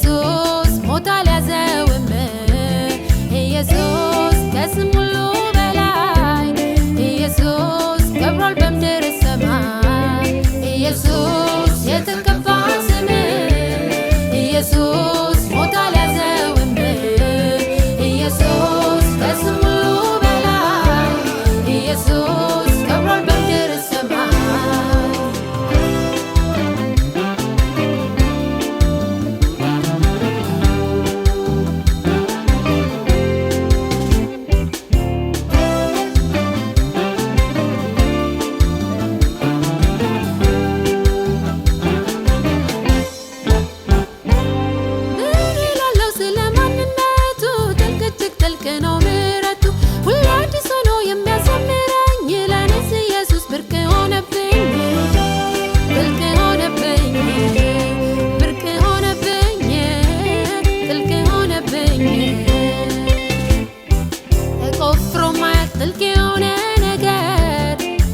ኢየሱስ ሞት አልያዘውም ኢየሱስ ከስም ሁሉ በላይ ኢየሱስ ከብሯል በምድር ሰማይ ኢየሱስ የተቀባ ስም ኢየሱስ ሞት አልያዘውም ኢየሱስ ከስም ሁሉ በላይ ኢየሱስ ከብሯል በምድር ሰማይ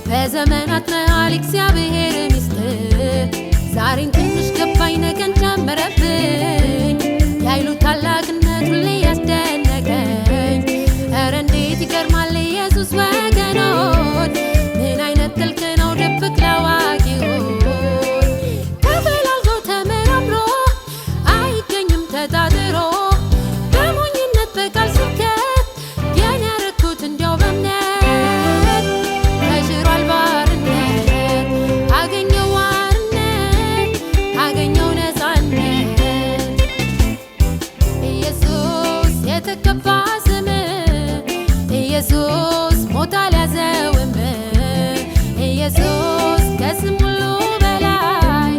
በዘመናት መሃል እግዚአብሔር ሚስጥር ዛሬን ትንሽ ገባኝ ነገን ጨመረብኝ ያይሉ ታላቅነት ሁሌ ያስደነቀኝ ኧረ እንዴት ይገርማል ኢየሱስ ወገኖች ምን አይነት ጥልቅ ነው ድብቅ ለአዋቂዎች ተፈላልጎ ተመራምሮ አይገኝም ተጣጥሮ በሞኝነት በቃል ስብከት የኔ ያረኩት እንዲያው በእምነት የተቀባ ስም ኢየሱስ ሞት አልያዘውም ኢየሱስ ከስም ሁሉ በላይ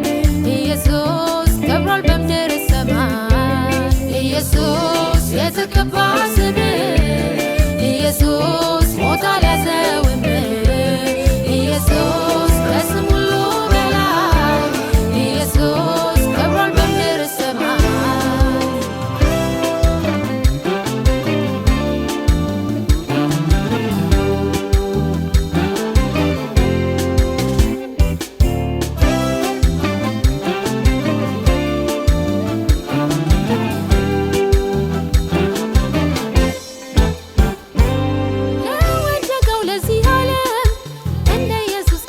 ኢየሱስ ከብሯል በምድር ሰማይ ኢየሱስ የተቀባ ስም ኢየሱስ ሞት አልያዘውም ኢየሱስ ከስም ሁሉ በላይ ኢየሱስ ከብሯል በምድር ሰማይ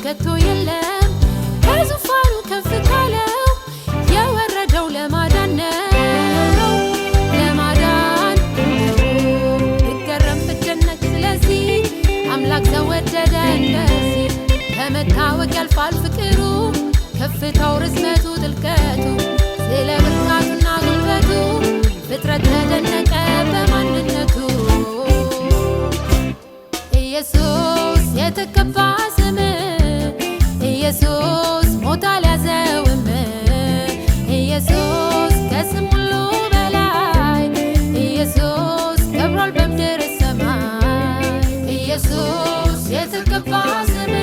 ከቶ የለም ከዙፋኑ ከፍ ካለው የወረደው ለማዳን ነው ለማዳን ብገረም ብደነቅ ስለዚህ አምላክ ተወደደ እንደዚህ ከመታወቅ ያልፋል ፍቅሩ ከፍታው ርዝመቱ ጥልቀቱ ስለ ብርታቱና ጉልበቱ ፍጥረት ተደነቀ በማንነቱ ኢየሱስ የተቀባ ስም ኢየሱስ ሞት አልያዘውም ኢየሱስ ከስም ሁሉ በላይ ኢየሱስ ከብሯል በምድር ሰማይ ኢየሱስ የተቀባ ስም